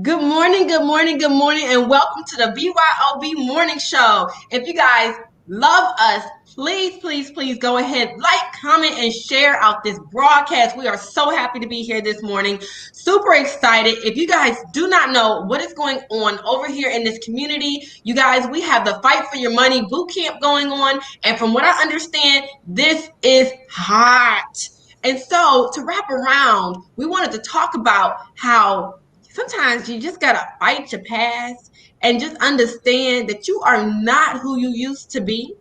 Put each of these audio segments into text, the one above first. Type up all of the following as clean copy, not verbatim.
Good morning, good morning, good morning, and welcome to the BYOB Morning Show. If you guys love us, please go ahead, like, comment, and share out this broadcast. We are so happy to be here this morning. Super excited. If you guys do not know what is going on over here in this community, you guys, we have the Fight for Your Money boot camp going on. And from what I understand, this is hot. And so to wrap around, we wanted to talk about how sometimes you just gotta fight your past and just understand that you are not who you used to be.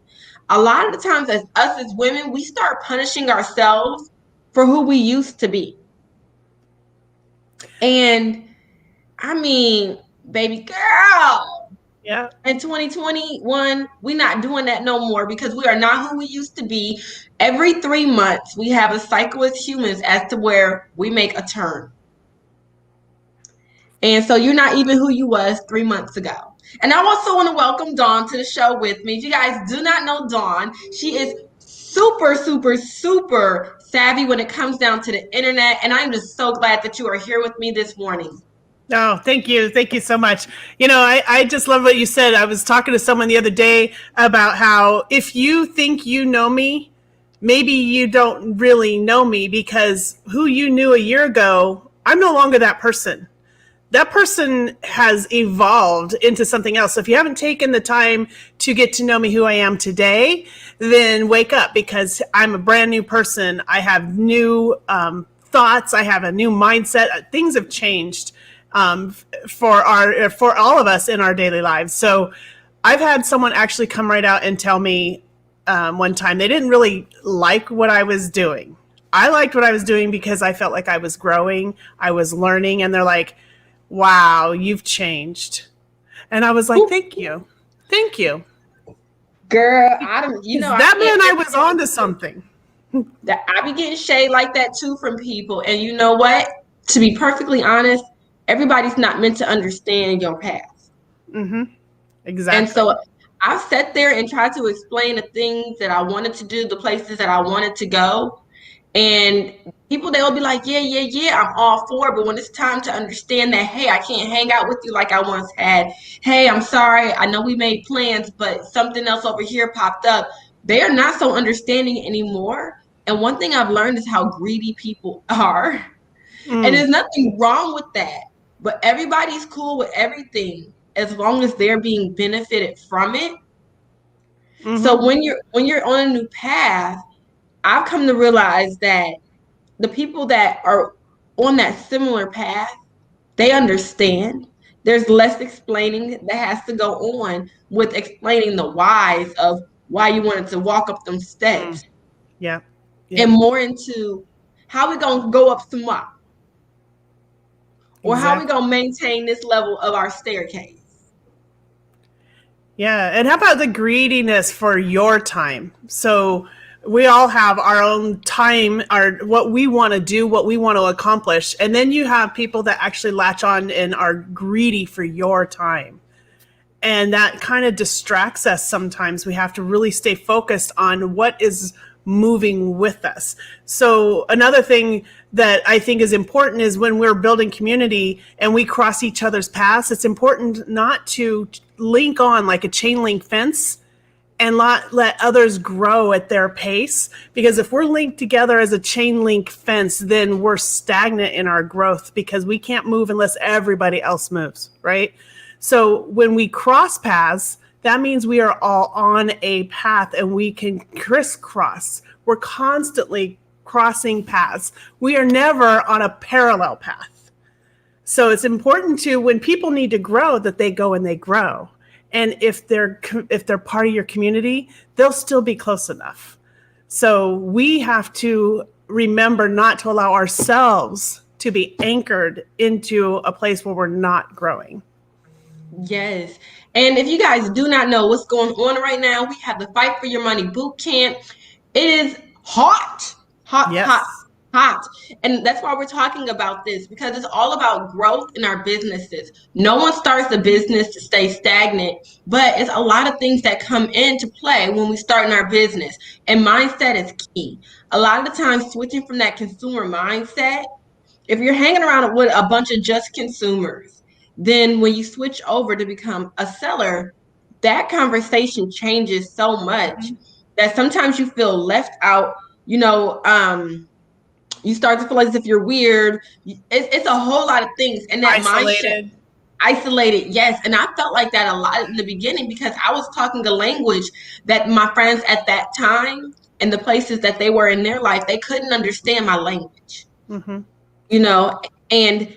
A lot of the times, as us as women, we start punishing ourselves for who we used to be. And I mean, baby girl, Yeah. in 2021, we're not doing that no more because we are not who we used to be. Every 3 months, we have a cycle as humans as to where we make a turn. And so you're not even who you was 3 months ago. And I also want to welcome Dawn to the show with me. If you guys do not know Dawn, she is super savvy when it comes down to the internet. And I'm just so glad that you are here with me this morning. Oh, thank you. Thank you so much. I just love what you said. I was talking to someone the other day about how if you think you know me, maybe you don't really know me because who you knew a year ago, I'm no longer that person. That person has evolved into something else. So if you haven't taken the time to get to know me who I am today, then wake up because I'm a brand new person. I have new thoughts. I have a new mindset. Things have changed for all of us in our daily lives. So I've had someone actually come right out and tell me one time they didn't really like what I was doing. I liked what I was doing because I felt like I was growing, I was learning, and they're like, wow, you've changed. And I was like, thank you. Thank you. Girl, I don't, That meant I was onto something. I be getting shade like that too from people. And you know what? To be perfectly honest, everybody's not meant to understand your past. Mm-hmm. And Exactly. so I sat there and tried to explain the things that I wanted to do, the places that I wanted to go. And people, they'll be like, yeah, I'm all for it. But when it's time to understand that, hey, I can't hang out with you like I once had. Hey, I'm sorry. I know we made plans, but something else over here popped up. They are not so understanding anymore. And one thing I've learned is how greedy people are. And Mm. there's nothing wrong with that. But everybody's cool with everything as long as they're being benefited from it. Mm-hmm. So when you're on a new path, I've come to realize that the people that are on that similar path, they understand. There's less explaining that has to go on with explaining the whys of why you wanted to walk up them Mm. steps Yeah. Yeah. and more into how we gonna go up some what or how we Exactly. gonna maintain this level of our staircase. Yeah. And how about the greediness for your time? So we all have our own time, our what we want to do, what we want to accomplish. And then you have people that actually latch on and are greedy for your time. And that kind of distracts us sometimes. We have to really stay focused on what is moving with us. So another thing that I think is important is when we're building community and we cross each other's paths, it's important not to link on like a chain link fence and let others grow at their pace. Because if we're linked together as a chain link fence, then we're stagnant in our growth because we can't move unless everybody else moves, right? So when we cross paths, that means we are all on a path and we can crisscross. We're constantly crossing paths. We are never on a parallel path. So it's important to, when people need to grow, that they go and they grow. And if they're part of your community, they'll still be close enough. So we have to remember not to allow ourselves to be anchored into a place where we're not growing. Yes. And if you guys do not know what's going on right now, we have the Fight for Your Money boot camp. It is hot, hot, hot, Yes. hot. And that's why we're talking about this because it's all about growth in our businesses. No one starts a business to stay stagnant, but it's a lot of things that come into play when we start in our business. And mindset is key. A lot of the time, switching from that consumer mindset, if you're hanging around with a bunch of just consumers, then when you switch over to become a seller, that conversation changes so much that sometimes you feel left out. You know, you start to feel as if you're weird. It's a whole lot of things, and that mindset. Isolated. Isolated, yes. And I felt like that a lot in the beginning because I was talking a language that my friends at that time and the places that they were in their life, they couldn't understand my language. You know, and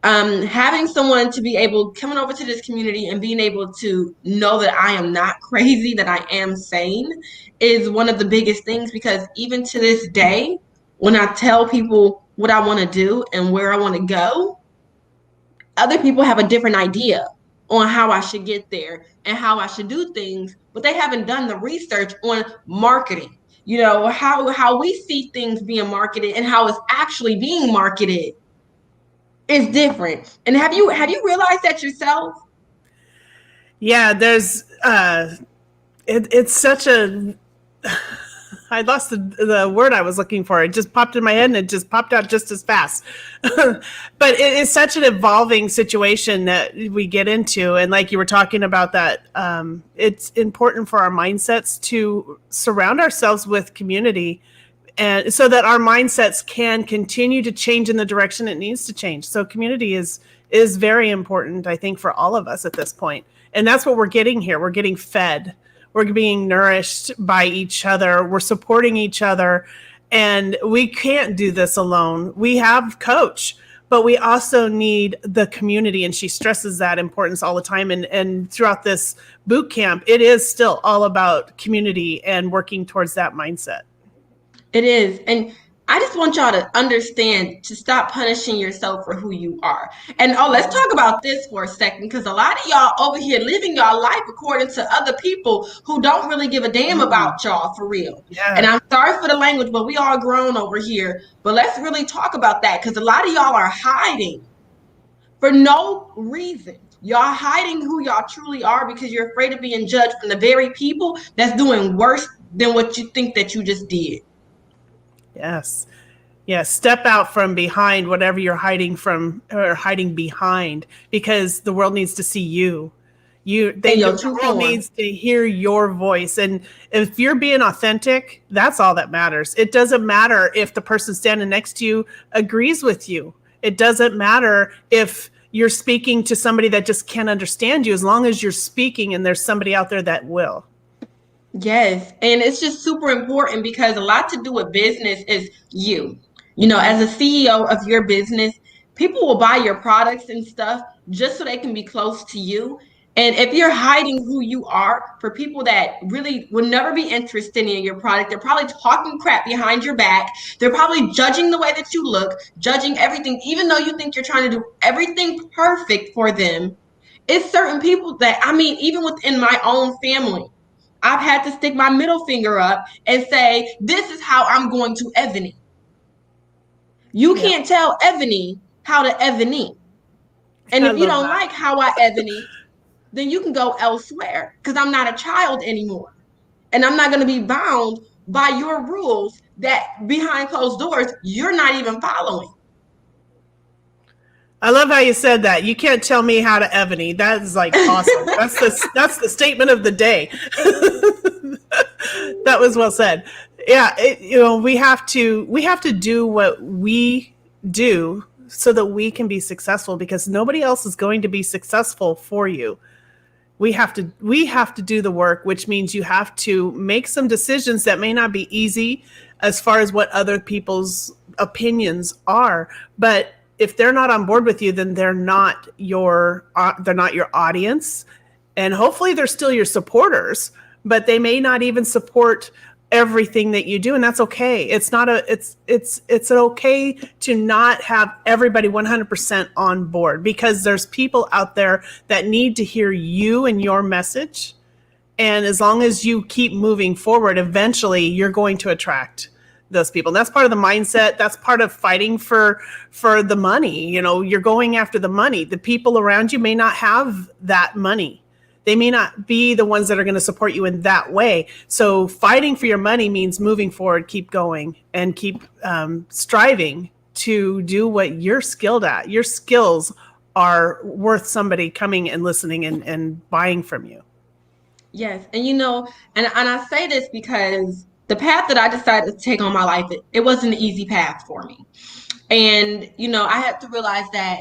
having someone to be able coming over to this community and being able to know that I am not crazy, that I am sane, is one of the biggest things. Because even to this day, when I tell people what I want to do and where I want to go, other people have a different idea on how I should get there and how I should do things, but they haven't done the research on marketing. You know, how we see things being marketed and how it's actually being marketed is different. And have you realized that yourself? Yeah, there's it's such a I lost the word I was looking for. It just popped in my head and it just popped out just as fast. But it is such an evolving situation that we get into. And like you were talking about that, it's important for our mindsets to surround ourselves with community, and so that our mindsets can continue to change in the direction it needs to change. So community is very important, I think, for all of us at this point. And that's what we're getting here. We're getting fed. We're being nourished by each other. We're supporting each other. And we can't do this alone. We have coach, but we also need the community. And she stresses that importance all the time. And throughout this boot camp, it is still all about community and working towards that mindset. It is. And I just want y'all to understand to stop punishing yourself for who you are. And let's talk about this for a second, because a lot of y'all over here living y'all life according to other people who don't really give a damn about y'all for real. Yeah. And I'm sorry for the language, but we all grown over here. But let's really talk about that, because a lot of y'all are hiding for no reason. Y'all hiding who y'all truly are because you're afraid of being judged from the very people that's doing worse than what you think that you just did. Yes. Yeah. Step out from behind whatever you're hiding from or hiding behind, because the world needs to see you. The world needs to hear your voice. And if you're being authentic, that's all that matters. It doesn't matter if the person standing next to you agrees with you. It doesn't matter if you're speaking to somebody that just can't understand you, as long as you're speaking and there's somebody out there that will. Yes. And it's just super important, because a lot to do with business is you. You know, as a CEO of your business, people will buy your products and stuff just so they can be close to you. And if you're hiding who you are for people that really will never be interested in your product, they're probably talking crap behind your back. They're probably judging the way that you look, judging everything, even though you think you're trying to do everything perfect for them. It's certain people that, I mean, even within my own family, I've had to stick my middle finger up and say, this is how I'm going to Ebony. You can't tell Ebony how to Ebony. And if you don't like how I Ebony, then you can go elsewhere, because I'm not a child anymore. And I'm not going to be bound by your rules that behind closed doors, you're not even following. I love how you said that. You can't tell me how to Ebony. That is like awesome. That's the statement of the day. That was well said. Yeah, we have to do what we do so that we can be successful, because nobody else is going to be successful for you. We have to do the work, which means you have to make some decisions that may not be easy as far as what other people's opinions are, but if they're not on board with you, then they're not your audience, and hopefully they're still your supporters, but they may not even support everything that you do, and that's okay. It's okay to not have everybody 100% on board, because there's people out there that need to hear you and your message, and as long as you keep moving forward, eventually you're going to attract those people. And that's part of the mindset. That's part of fighting for the money. You know, you're going after the money. The people around you may not have that money. They may not be the ones that are going to support you in that way. So fighting for your money means moving forward, keep going, and keep striving to do what you're skilled at. Your skills are worth somebody coming and listening and buying from you. Yes. And and I say this because the path that I decided to take on my life, it wasn't an easy path for me. And, I had to realize that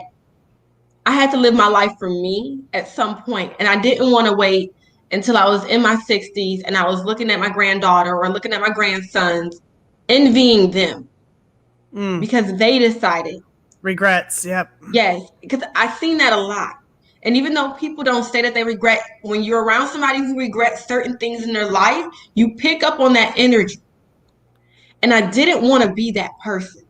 I had to live my life for me at some point. And I didn't want to wait until I was in my 60s and I was looking at my granddaughter or looking at my grandsons, envying them because they decided. Regrets. Yep. Yes, because I've seen that a lot. And even though people don't say that they regret, when you're around somebody who regrets certain things in their life, you pick up on that energy. And I didn't want to be that person.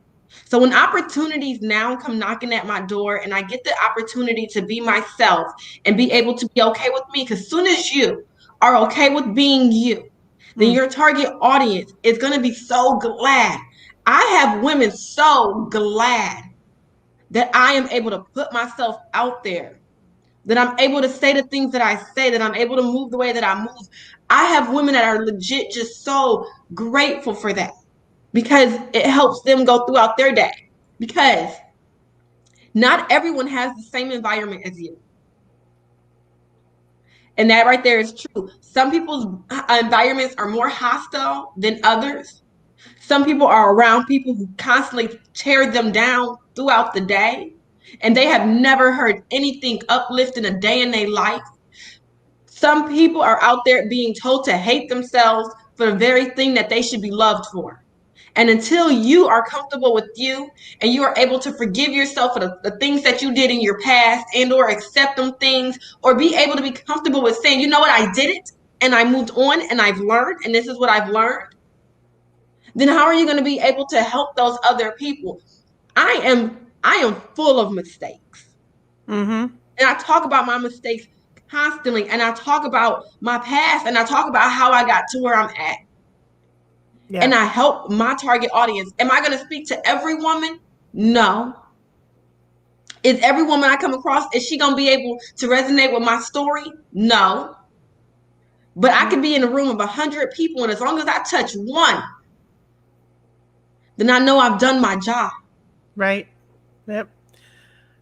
So when opportunities now come knocking at my door and I get the opportunity to be myself and be able to be okay with me, because soon as you are okay with being you, then your target audience is going to be so glad. I have women so glad that I am able to put myself out there, that I'm able to say the things that I say, that I'm able to move the way that I move. I have women that are legit just so grateful for that because it helps them go throughout their day. Because not everyone has the same environment as you. And that right there is true. Some people's environments are more hostile than others. Some people are around people who constantly tear them down throughout the day, and they have never heard anything uplifting a day in their life. Some people are out there being told to hate themselves for the very thing that they should be loved for. And until you are comfortable with you and you are able to forgive yourself for the things that you did in your past and or accept them things, or be able to be comfortable with saying, you know what, I did it and I moved on and I've learned and this is what I've learned, then how are you going to be able to help those other people? I am full of mistakes. And I talk about my mistakes constantly, and I talk about my past, and I talk about how I got to where I'm at. Yeah. And I help my target audience. Am I going to speak to every woman? No. Is every woman I come across, is she going to be able to resonate with my story? No. But I could be in a room of 100 people, and as long as I touch one, then I know I've done my job. Right. Yep.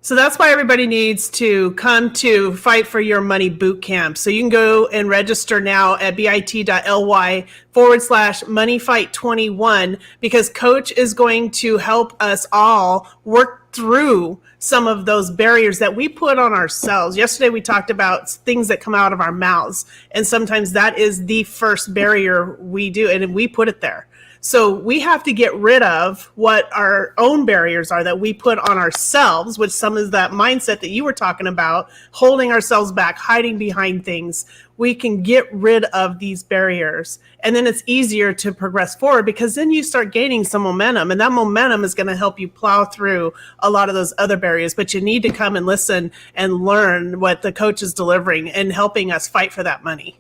So that's why everybody needs to come to Fight for Your Money boot camp. So you can go and register now at bit.ly/moneyfight21, because Coach is going to help us all work through some of those barriers that we put on ourselves. Yesterday, we talked about things that come out of our mouths. And sometimes that is the first barrier we do, and we put it there. So we have to get rid of what our own barriers are that we put on ourselves, which some of that mindset that you were talking about, holding ourselves back, hiding behind things. We can get rid of these barriers. And then it's easier to progress forward, because then you start gaining some momentum, and that momentum is going to help you plow through a lot of those other barriers. But you need to come and listen and learn what the coach is delivering and helping us fight for that money.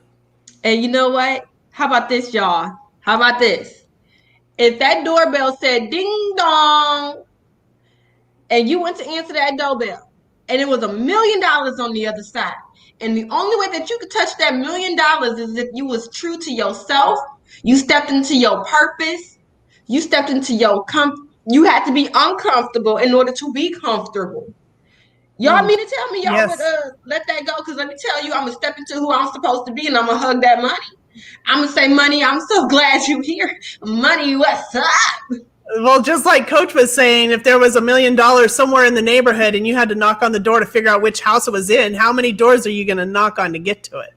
And you know what? How about this, y'all? How about this? If that doorbell said ding dong and you went to answer that doorbell and it was $1 million on the other side, and the only way that you could touch that $1 million is if you was true to yourself, you stepped into your purpose, you stepped into your you had to be uncomfortable in order to be comfortable. Y'all mean to tell me y'all would let that go? Because let me tell you, I'm going to step into who I'm supposed to be, and I'm going to hug that money. I'm going to say, money, I'm so glad you're here. Money, what's up? Well, just like Coach was saying, if there was $1 million somewhere in the neighborhood and you had to knock on the door to figure out which house it was in, how many doors are you going to knock on to get to it?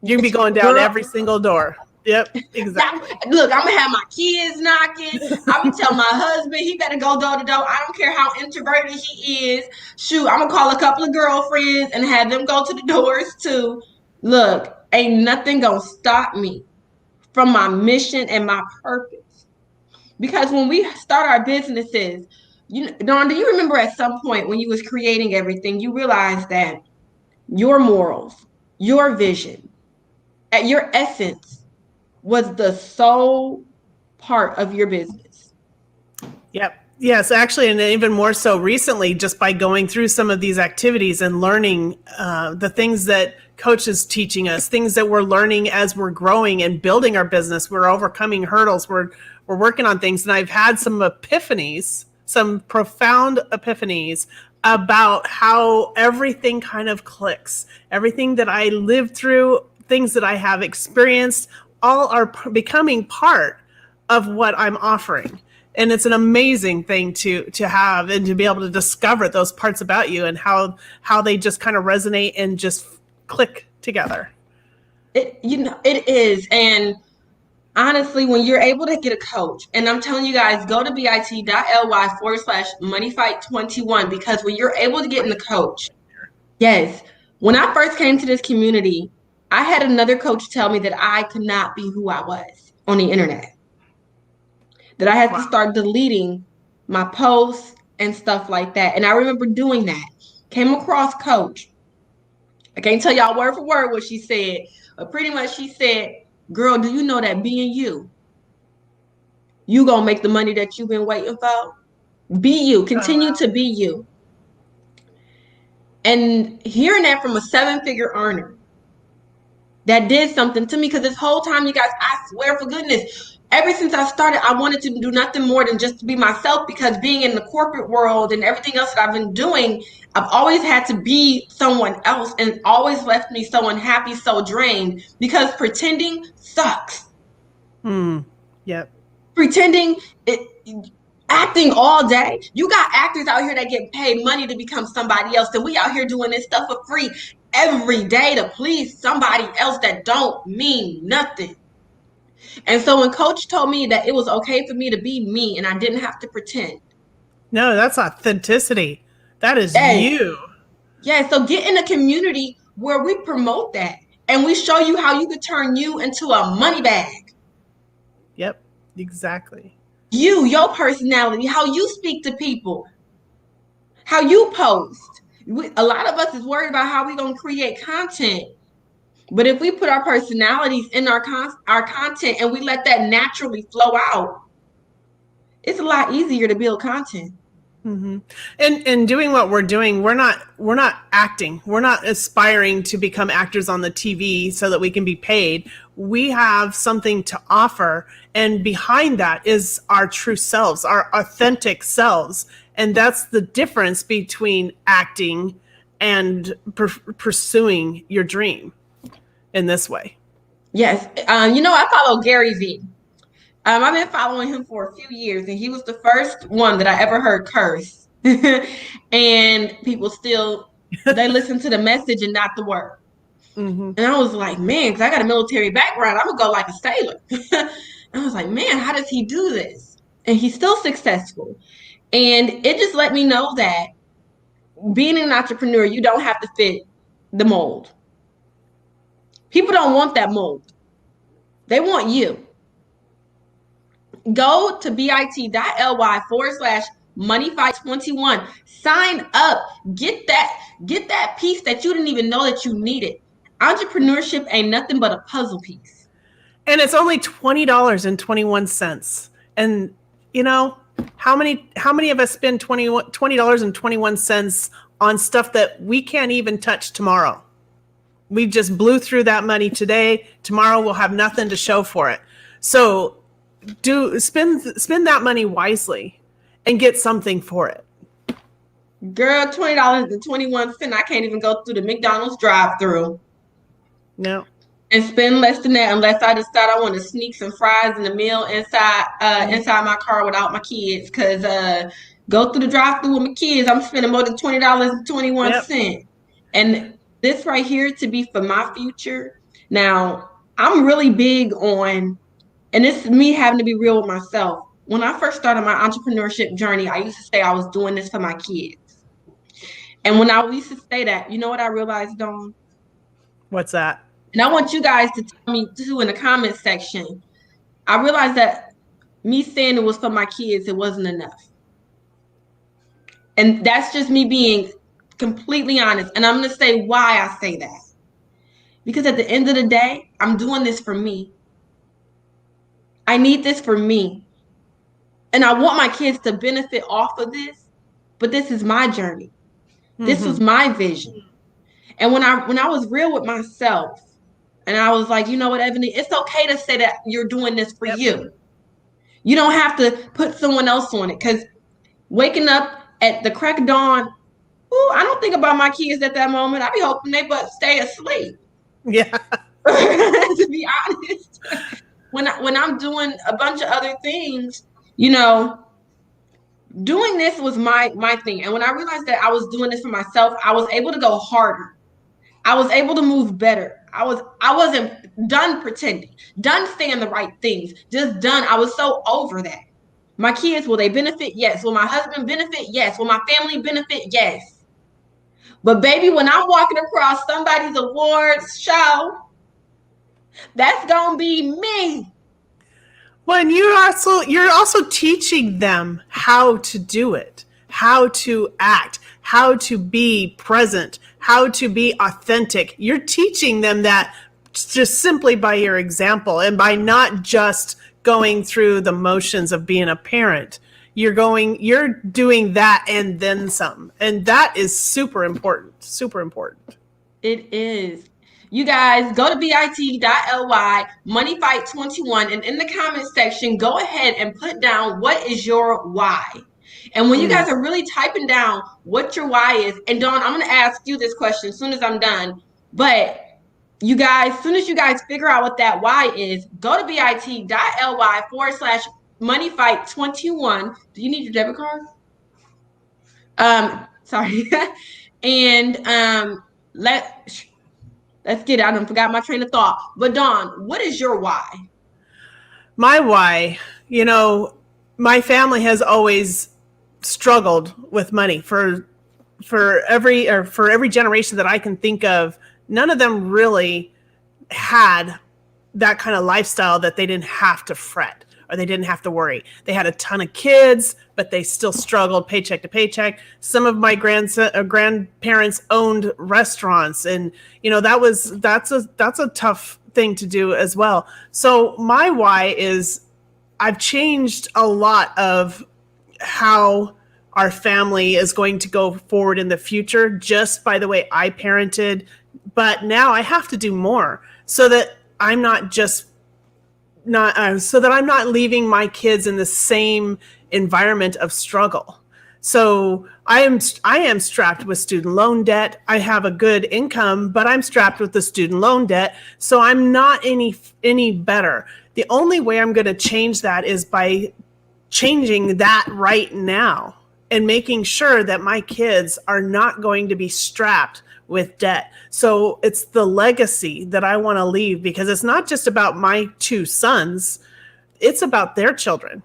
You'd be going down every single door. Yep, exactly. Look, I'm going to have my kids knocking. I'm going to tell my husband he better go door to door. I don't care how introverted he is. Shoot, I'm going to call a couple of girlfriends and have them go to the doors too. Look, ain't nothing going to stop me from my mission and my purpose. Because when we start our businesses, Dawn, do you remember at some point when you was creating everything, you realized that your morals, your vision, at your essence, was the sole part of your business? Yep. Yes, actually, and even more so recently, just by going through some of these activities and learning the things that Coach is teaching us, things that we're learning as we're growing and building our business. We're overcoming hurdles. We're working on things. And I've had some epiphanies, some profound epiphanies about how everything kind of clicks. Everything that I lived through, things that I have experienced, all are becoming part of what I'm offering. And it's an amazing thing to have and to be able to discover those parts about you and how they just kind of resonate and just click together. It is. And honestly, when you're able to get a coach, and I'm telling you guys, go to bit.ly/moneyfight21, because when you're able to get in the coach, yes, when I first came to this community, I had another coach tell me that I could not be who I was on the internet, that I had to start deleting my posts and stuff like that. And I remember doing that. Came across coach. I can't tell y'all word for word what she said, but pretty much she said, girl, do you know that being you gonna make the money that you've been waiting for? Be you. Continue to be you. And hearing that from a 7-figure earner, that did something to me, because this whole time, you guys, I swear for goodness, ever since I started, I wanted to do nothing more than just to be myself, because being in the corporate world and everything else that I've been doing, I've always had to be someone else, and it always left me so unhappy, so drained, because pretending sucks. Yep. Pretending, acting all day. You got actors out here that get paid money to become somebody else, and we out here doing this stuff for free every day to please somebody else that don't mean nothing. And so when coach told me that it was okay for me to be me and I didn't have to pretend. No, that's authenticity. That is you. Yeah, so get in a community where we promote that and we show you how you could turn you into a money bag. Yep, exactly. Your personality, how you speak to people, how you post. A lot of us is worried about how we're going to create content. But if we put our personalities in our content and we let that naturally flow out, it's a lot easier to build content. Mm-hmm. And doing what we're doing, we're not acting. We're not aspiring to become actors on the TV so that we can be paid. We have something to offer, and behind that is our true selves, our authentic selves. And that's the difference between acting and pursuing your dream in this way. Yes. I follow Gary Vee. I've been following him for a few years, and he was the first one that I ever heard curse. And people still, they listen to the message and not the word. Mm-hmm. And I was like, man, because I got a military background, I'm going to go like a sailor. I was like, man, how does he do this? And he's still successful. And it just let me know that being an entrepreneur, you don't have to fit the mold. People don't want that mold. They want you. Go to bit.ly/moneyfight21. Sign up. Get that piece that you didn't even know that you needed. Entrepreneurship ain't nothing but a puzzle piece. And it's only $20.21. And how many of us spend $20.21 on stuff that we can't even touch tomorrow? We just blew through that money today. Tomorrow we'll have nothing to show for it. So spend that money wisely and get something for it. Girl, $20.21. I can't even go through the McDonald's drive-through. No. And spend less than that unless I decide I want to sneak some fries and a meal inside my car without my kids. Because go through the drive-through with my kids, I'm spending more than $20.21. Yep. And this right here to be for my future. Now, I'm really big on, and this is me having to be real with myself. When I first started my entrepreneurship journey, I used to say I was doing this for my kids. And when I used to say that, you know what I realized, Dawn? What's that? And I want you guys to tell me too in the comment section. I realized that me saying it was for my kids, it wasn't enough. And that's just me being completely honest. And I'm going to say why I say that. Because at the end of the day, I'm doing this for me. I need this for me. And I want my kids to benefit off of this. But this is my journey. Mm-hmm. This was my vision. And when I was real with myself, and I was like, you know what, Ebony, it's okay to say that you're doing this for you. You don't have to put someone else on it. Because waking up at the crack of dawn Ooh, I don't think about my kids at that moment. I be hoping they but stay asleep. Yeah. To be honest, when I'm doing a bunch of other things, you know, doing this was my thing. And when I realized that I was doing this for myself, I was able to go harder. I was able to move better. I wasn't done pretending, done saying the right things, just done. I was so over that. My kids, will they benefit? Yes. Will my husband benefit? Yes. Will my family benefit? Yes. But baby, when I'm walking across somebody's awards show, that's gonna be me. Well, and you're also teaching them how to do it, how to act, how to be present, how to be authentic. You're teaching them that just simply by your example and by not just going through the motions of being a parent. You're doing that and then some. And that is super important, super important. It is. You guys go to bit.ly, moneyfight21, and in the comment section, go ahead and put down what is your why. And when you guys are really typing down what your why is, and Dawn, I'm going to ask you this question as soon as I'm done, but you guys, as soon as you guys figure out what that why is, go to bit.ly/moneyfight21. Do you need your debit card? Sorry. And let's get it. I done forgot my train of thought. But Dawn, what is your why? My why, my family has always struggled with money for every generation that I can think of. None of them really had that kind of lifestyle that they didn't have to fret or they didn't have to worry. They had a ton of kids, but they still struggled paycheck to paycheck. Some of my grandparents owned restaurants, and that's a tough thing to do as well. So my why is I've changed a lot of how our family is going to go forward in the future just by the way I parented. But now I have to do more so that I'm not leaving my kids in the same environment of struggle. So I am strapped with student loan debt. I have a good income, but I'm strapped with the student loan debt. So I'm not any better. The only way I'm going to change that is by changing that right now and making sure that my kids are not going to be strapped with debt. So it's the legacy that I want to leave, because it's not just about my two sons. It's about their children.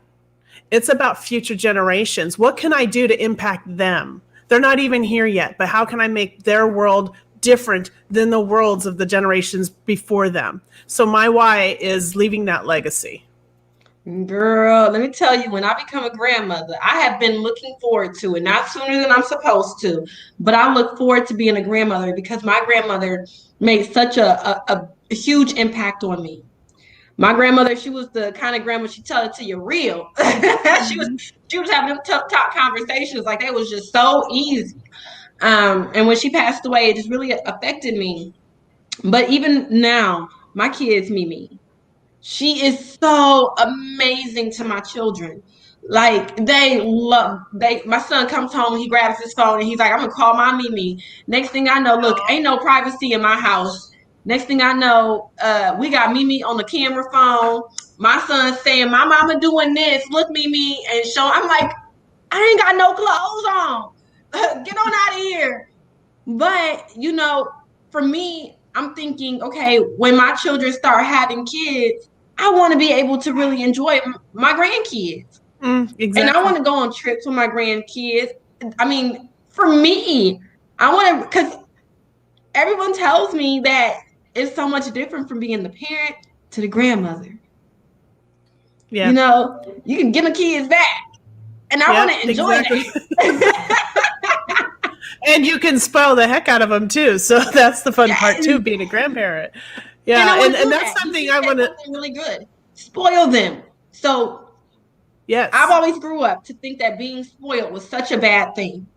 It's about future generations. What can I do to impact them? They're not even here yet, but how can I make their world different than the worlds of the generations before them? So my why is leaving that legacy. Girl, let me tell you, when I become a grandmother, I have been looking forward to it, not sooner than I'm supposed to, but I look forward to being a grandmother because my grandmother made such a huge impact on me. My grandmother, she was the kind of grandma, she tell it to you real. she was having them top conversations like they was just so easy. And when she passed away, it just really affected me. But even now, my kids, Mimi, she is so amazing to my children. Like my son comes home and he grabs his phone and he's like, I'm gonna call my Mimi. Next thing I know, look, ain't no privacy in my house. Next thing I know, we got Mimi on the camera phone. My son's saying, my mama doing this, look Mimi, and show. I'm like, I ain't got no clothes on. Get on out of here. But for me, I'm thinking, okay, when my children start having kids, I want to be able to really enjoy my grandkids. Exactly. And I want to go on trips with my grandkids. I mean, for me, I want to, because everyone tells me that it's so much different from being the parent to the grandmother. Yeah. You can give the kids back. And I want to enjoy that. And you can spoil the heck out of them too. So that's the fun part too, being a grandparent. Yeah, and that's something I want to really good. Spoil them. So yes, I've always grew up to think that being spoiled was such a bad thing.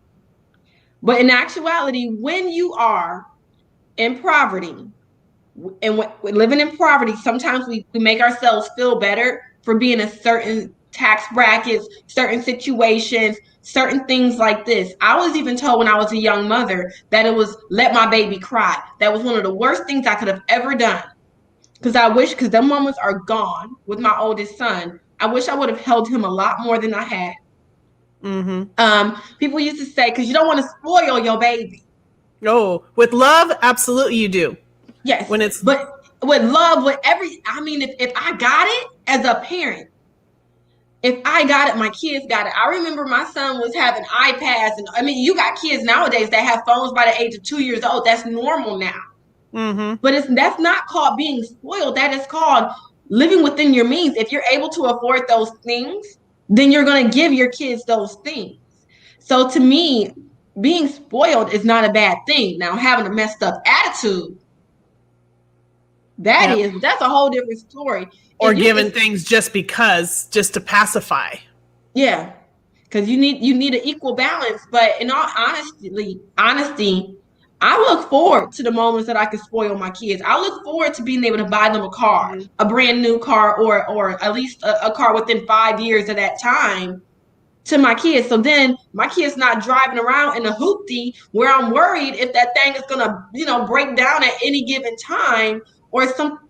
But in actuality, when you are in poverty and when living in poverty, sometimes we make ourselves feel better for being a certain tax brackets, certain situations, certain things like this. I was even told when I was a young mother that it was let my baby cry. That was one of the worst things I could have ever done. Because them moments are gone with my oldest son. I wish I would have held him a lot more than I had. People used to say, because you don't want to spoil your baby. Oh, with love, absolutely you do. Yes, When it's but with love, if I got it as a parent, if I got it, my kids got it. I remember my son was having iPads, and I mean, you got kids nowadays that have phones by the age of 2 years old. That's normal now. But that's not called being spoiled. That is called living within your means. If you're able to afford those things, then you're going to give your kids those things. So to me, being spoiled is not a bad thing. Now, having a messed up attitude, that's a whole different story. Or giving things just to pacify. Yeah, because you need an equal balance. But in all honesty, I look forward to the moments that I can spoil my kids. I look forward to being able to buy them a car, a brand new car, or at least a car within 5 years of that time to my kids. So then my kids not driving around in a hoopty where I'm worried if that thing is gonna, break down at any given time or some.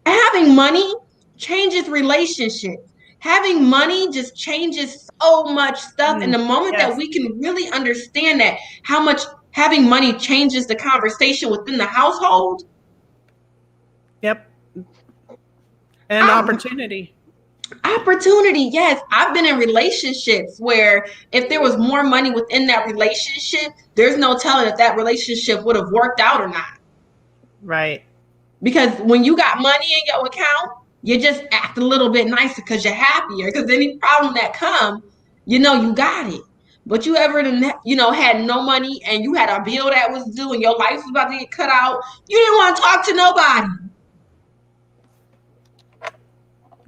Having money changes relationships. Having money just changes so much stuff. And the moment that we can really understand that, how much having money changes the conversation within the household. Yep. And opportunity. Opportunity, yes. I've been in relationships where if there was more money within that relationship, there's no telling if that relationship would have worked out or not. Right. Because when you got money in your account, you just act a little bit nicer because you're happier. Because any problem that comes, you got it. But you ever, had no money and you had a bill that was due and your life was about to get cut out, you didn't want to talk to nobody.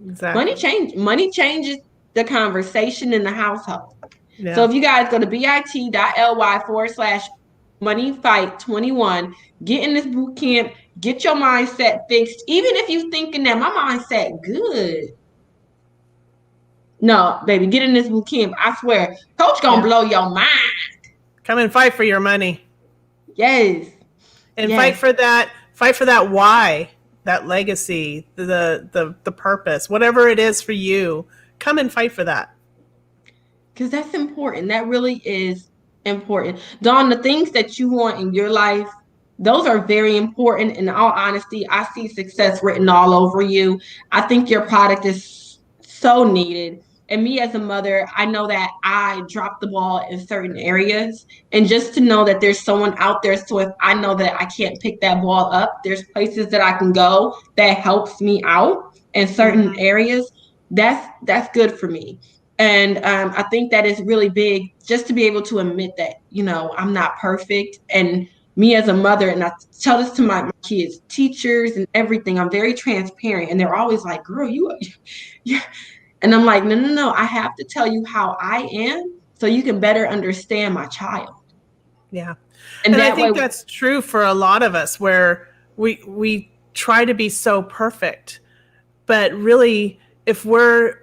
Exactly. Money changes the conversation in the household. Yeah. So if you guys go to bit.ly/moneyfight21, get in this boot camp, get your mindset fixed. Even if you thinking that my mindset good. No, baby, get in this boot camp. I swear, coach gonna blow your mind. Come and fight for your money. Yes. And fight for that why, that legacy, the purpose, whatever it is for you. Come and fight for that. Because that's important. That really is important. Dawn, the things that you want in your life, those are very important. In all honesty, I see success written all over you. I think your product is so needed. And me as a mother, I know that I dropped the ball in certain areas. And just to know that there's someone out there, so if I know that I can't pick that ball up, there's places that I can go that helps me out in certain areas. That's good for me. And I think that is really big, just to be able to admit that, I'm not perfect. And me as a mother, and I tell this to my kids, teachers and everything, I'm very transparent. And they're always like, girl, you. And I'm like, no, I have to tell you how I am so you can better understand my child. Yeah. And I think that's true for a lot of us, where we try to be so perfect. But really, if we're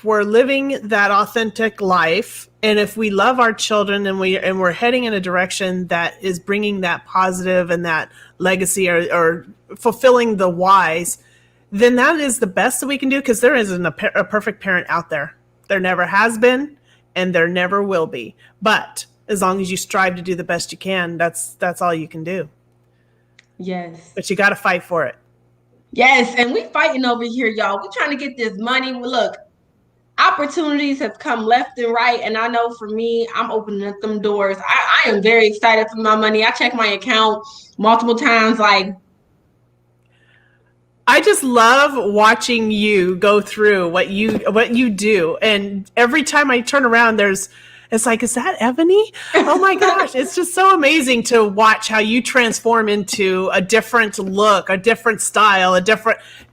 living that authentic life, and if we love our children and we're heading in a direction that is bringing that positive and that legacy or fulfilling the whys, then that is the best that we can do, because there isn't a perfect parent out there. There never has been, and there never will be. But as long as you strive to do the best you can, that's all you can do. Yes. But you got to fight for it. Yes, and we fighting over here, y'all. We're trying to get this money. Look, opportunities have come left and right, and I know for me, I'm opening up them doors. I am very excited for my money. I check my account multiple times, I just love watching you go through what you do, and every time I turn around, it's like, is that Ebony? Oh my gosh, it's just so amazing to watch how you transform into a different look, a different style,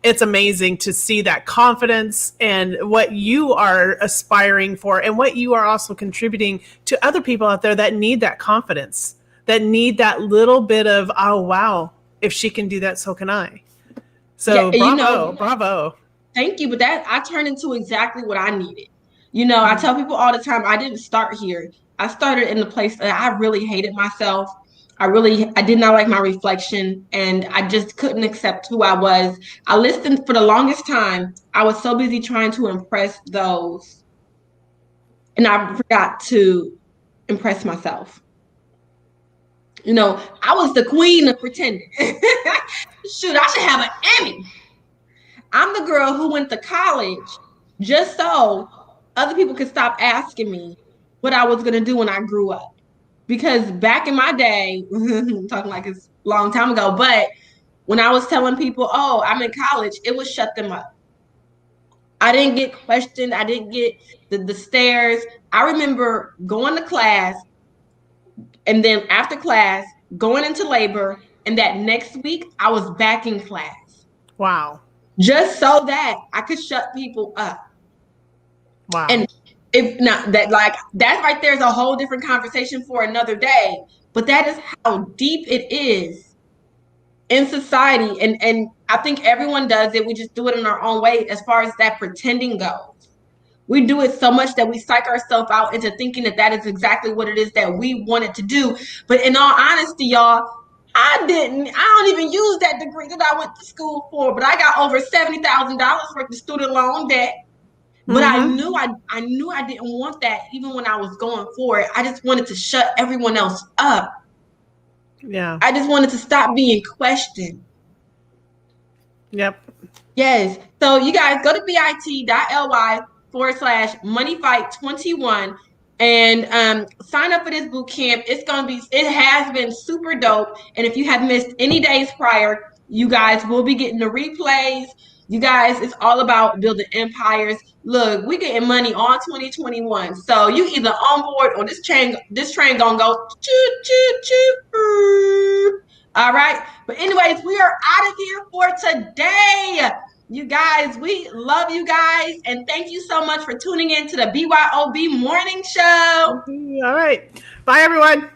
it's amazing to see that confidence and what you are aspiring for, and what you are also contributing to other people out there that need that confidence, that need that little bit of, oh wow, if she can do that, so can I. So yeah, bravo. Thank you. But that I turned into exactly what I needed. You know, I tell people all the time, I didn't start here. I started in the place that I really hated myself. I did not like my reflection and I just couldn't accept who I was. I listened for the longest time. I was so busy trying to impress those and I forgot to impress myself. You know, I was the queen of pretending. Shoot, I should have an Emmy. I'm the girl who went to college just so other people could stop asking me what I was going to do when I grew up. Because back in my day, I'm talking like it's a long time ago, but when I was telling people, oh, I'm in college, it would shut them up. I didn't get questioned. I didn't get the stares. I remember going to class and then after class, going into labor. And that next week, I was back in class. Wow. Just so that I could shut people up. Wow. And if not that, like that right there is a whole different conversation for another day. But that is how deep it is in society. And I think everyone does it. We just do it in our own way as far as that pretending goes. We do it so much that we psych ourselves out into thinking that that is exactly what it is that we wanted to do. But in all honesty, y'all, I don't even use that degree that I went to school for, but I got over $70,000 worth of student loan debt. But I knew I didn't want that even when I was going for it. I just wanted to shut everyone else up. Yeah. I just wanted to stop being questioned. Yep. Yes. So you guys go to bit.ly/moneyfight21 and sign up for this boot camp. It has been super dope. And if you have missed any days prior, you guys will be getting the replays. You guys, it's all about building empires. Look, we getting money all 2021. So you either on board or this train gonna go choo choo choo. All right. But anyways, we are out of here for today. You guys, we love you guys. And thank you so much for tuning in to the BYOB Morning Show. All right. Bye, everyone.